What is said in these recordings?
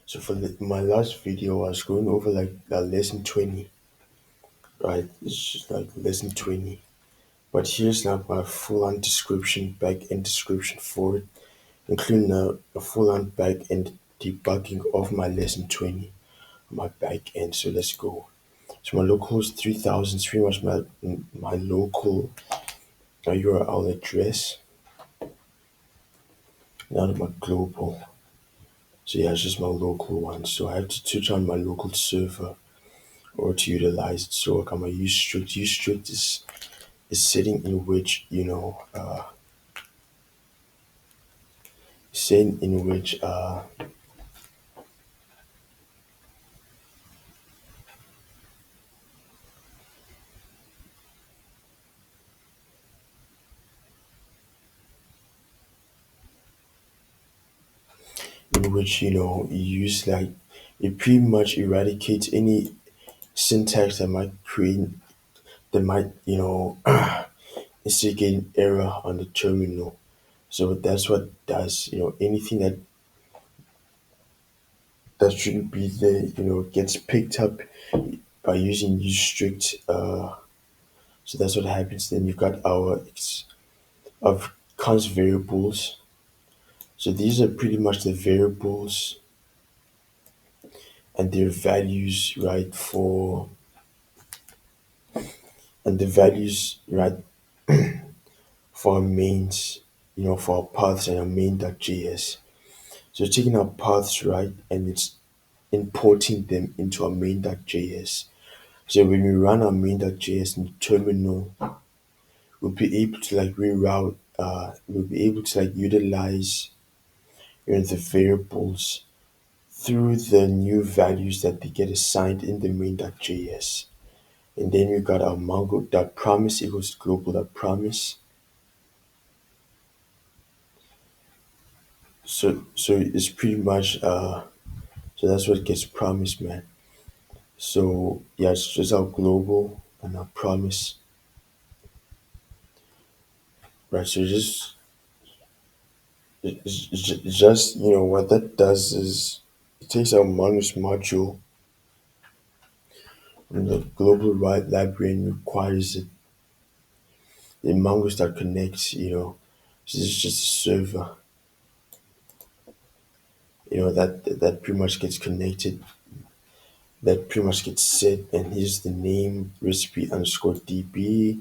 So for my last video, I was going over like lesson 20, right? It's just like lesson 20. But here's like my full-on description, back-end description for it, including a full-on back-end debugging of my lesson 20, my back-end. So let's go. So my local is 3000, is pretty much my local URL address, not my global. So yeah, it's just my local one. So I have to switch on my local server or to utilize it. So I'm gonna use strict. Use strict is setting in which setting in which you use like it pretty much eradicates any syntax that might create that might instigate an error on the terminal. So that's what it does. Anything that shouldn't be there, gets picked up by using use strict. So that's what happens. Then you've got our of const variables. So these are pretty much the variables and their values, right? And the values, right, for our mains, for our paths and our main.js. So taking our paths, right, and it's importing them into our main.js. So when we run our main.js in the terminal, we'll be able to like reroute, we'll be able to like utilize the variables through the new values that they get assigned in the main.js. And then we got our mongo.promise equals global.promise. So it's pretty much so that's what gets promised, man. So yeah, it's just our global and our promise. Right, so it's just what that does is it takes our mongoose module from the global right library and requires it the mongoose that connects, so this is just a server, that pretty much gets connected, that pretty much gets set, and here's the name recipe underscore db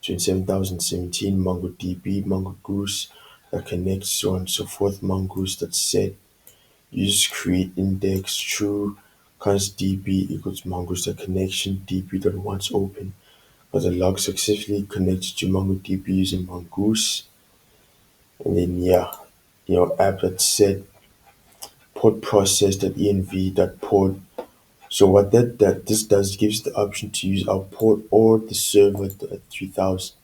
27017 MongoDB mongoose that connects, so on and so forth, mongoose that's set. Use create index true const db equals mongoose the connection db dot once open, but the log successfully connected to MongoDB using mongoose. And then yeah, app that set port process dot env dot port. So what that this does gives the option to use our port or the server at 3000.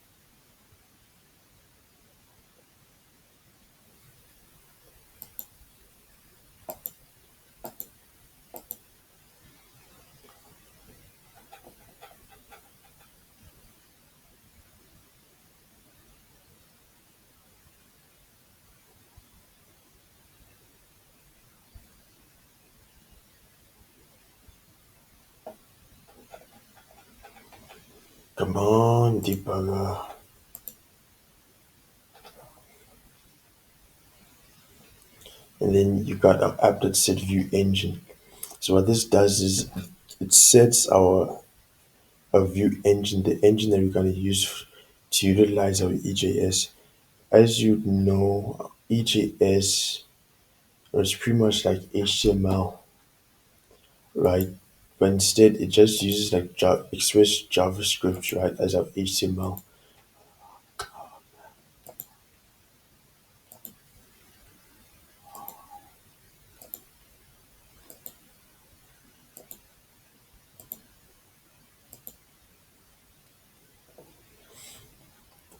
Come on, debugger. And then you got our app that set view engine. So what this does is it sets our view engine, the engine that we're going to use to utilize our EJS. As you know, EJS is pretty much like HTML, right? But instead, it just uses like Express JavaScript, right, as our HTML.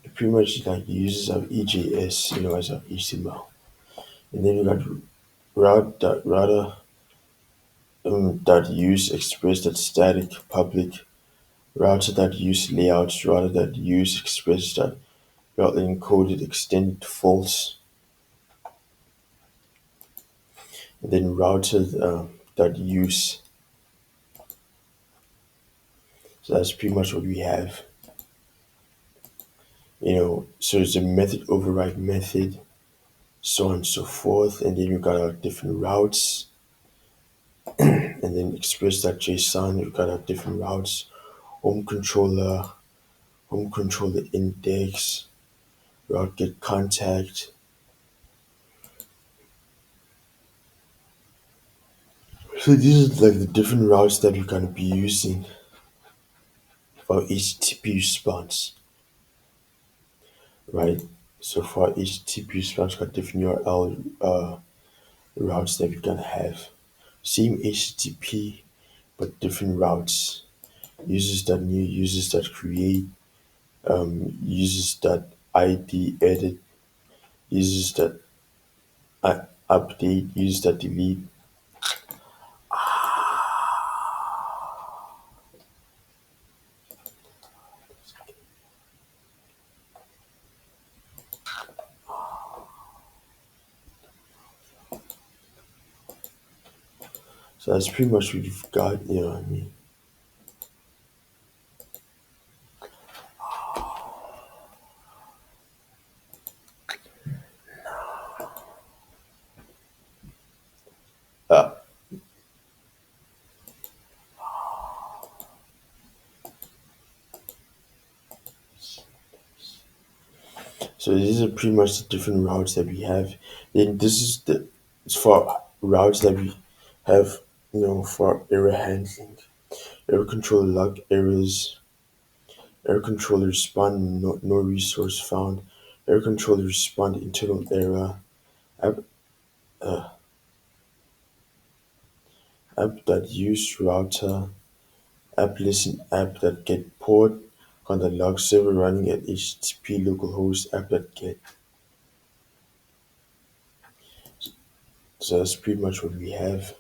It pretty much like uses our EJS, as our HTML. And then we got route dot use express dot static public router dot use layouts router dot use express dot route encoded extended false. and then router dot use. So that's pretty much what we have. So it's a method override method, so on and so forth, and then you got our different routes, and then express.json, you got our different routes, home controller, home controller index, route get contact. So these are like the different routes that we're gonna be using for HTTP response, right? So for HTTP response, got different URL routes that we're gonna have. Same HTTP, but different routes. Users.new, users.create, users.id edit, users.update, users.delete. So that's pretty much what you've got, you know what I mean? Uh, so these are pretty much the different routes that we have. Then this is it's for routes that we have, for error handling. Error control log errors, error controller respond no resource found, error controller respond internal error, app app.use router, app listen app.get port, contact log server running at HTTP localhost app.get. So that's pretty much what we have.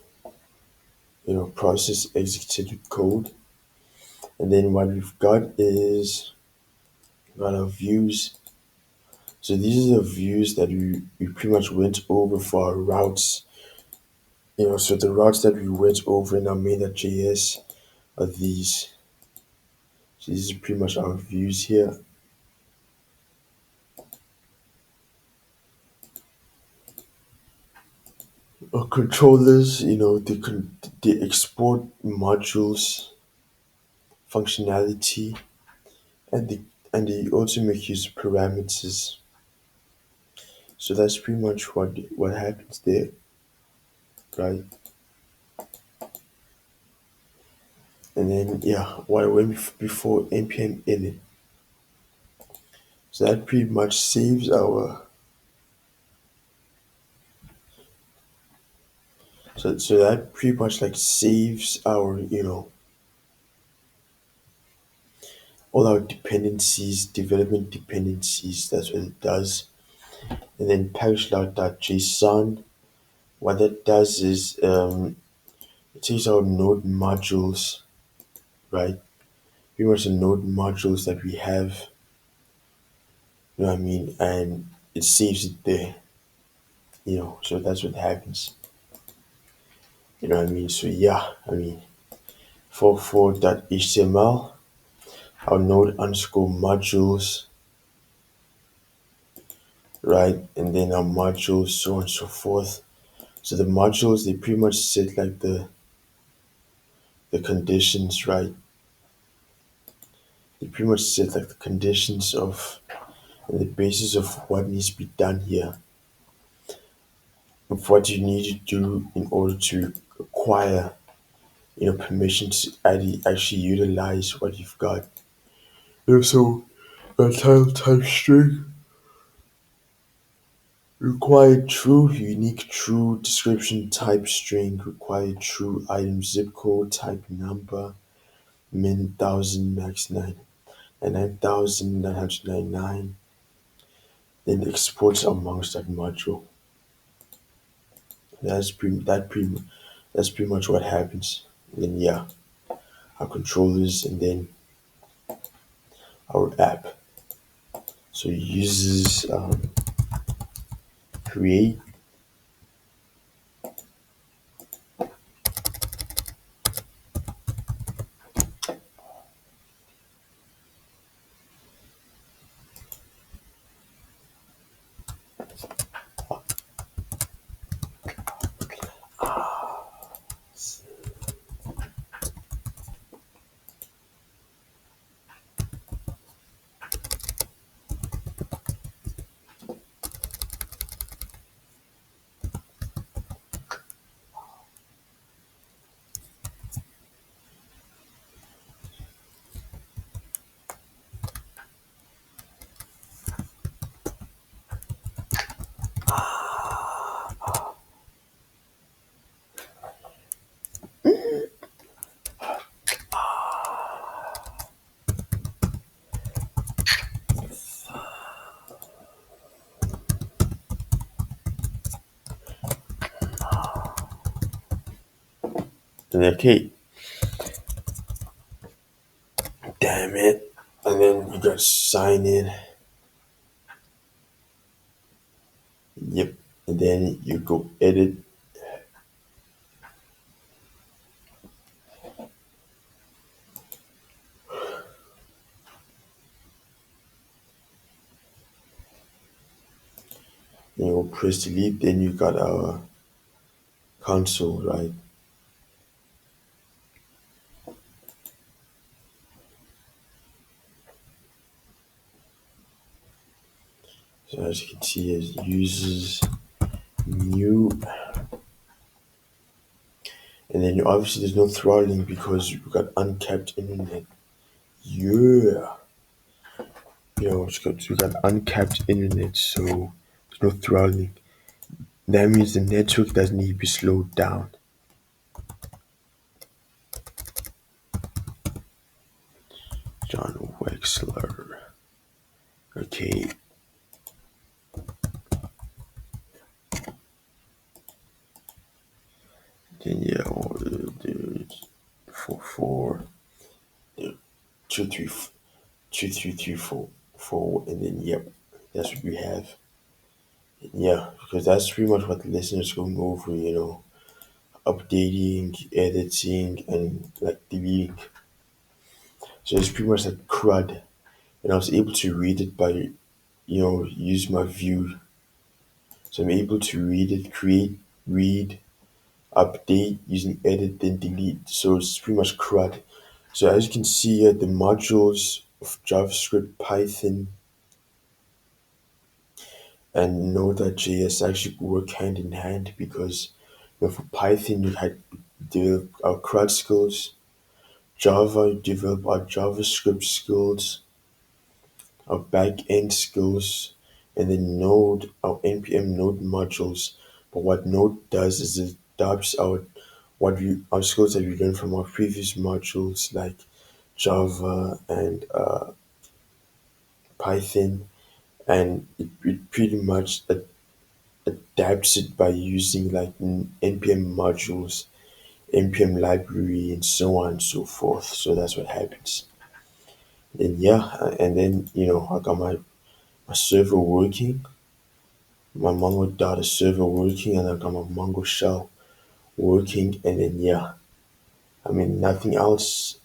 Process executed code. And then what we've got is got our views. So these are the views that we pretty much went over for our routes. So the routes that we went over in our main.js are these. So these are pretty much our views here. Our controllers, they export modules, functionality, and they also make use of parameters. So that's pretty much what happens there, right? And then yeah, what I went before npm init. So that pretty much saves our so that pretty much like saves our all our dependencies, development dependencies. That's what it does. And then package.json. What that does is it takes our node modules, right? Pretty much the node modules that we have, you know what I mean, and it saves it there, So that's what happens, you know what I mean. So yeah, I mean, for.html, our node underscore modules, right, and then our modules, so on and so forth. So the modules, they pretty much set like the conditions, right? They pretty much set like the conditions of and the basis of what needs to be done here, of what you need to do in order to acquire, permission to actually utilize what you've got. So the title type string required true, unique true, description type string required true, item zip code type number, min 1000 max 9 and 9999, then exports amongst that module. That's pretty much what happens. And then yeah, our controllers and then our app. So it uses create And okay, damn it. And then you got sign in. Yep. And then you go edit. Then you go press delete. Then you got our console, right? So as you can see, as users new, and then obviously there's no throttling because we got uncapped internet. Yeah, we got uncapped internet, so there's no throttling. That means the network doesn't need to be slowed down. John Wexler. Okay, then yeah, 4 4 2 3 2 3 3 4 4, and then yep, that's what we have. Yeah, because that's pretty much what the listener's going over, updating, editing, and like deleting. So it's pretty much like CRUD, and I was able to read it by, use my view. So I'm able to read it, create, read, update using edit, then delete. So it's pretty much CRUD. So as you can see here, the modules of JavaScript, Python, and Node.js actually work hand in hand because for Python you had develop our CRUD skills, Java you develop our JavaScript skills, our back-end skills, and then Node, our npm Node modules. But what Node does is it adapts our skills that we learned from our previous modules like Java and Python, and it pretty much adapts it by using like npm modules, npm library, and so on and so forth. So that's what happens. And yeah, and then I got my server working, my Mongo data server working, and I got my Mongo shell working, and then yeah, I mean nothing else,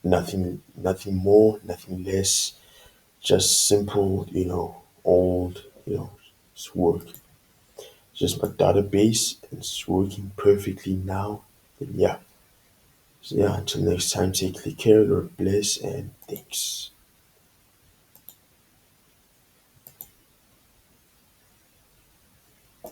nothing more, nothing less, just simple, old, it's work. Just my database, and it's working perfectly now. And yeah. So yeah, until next time, take care, God bless, and thanks.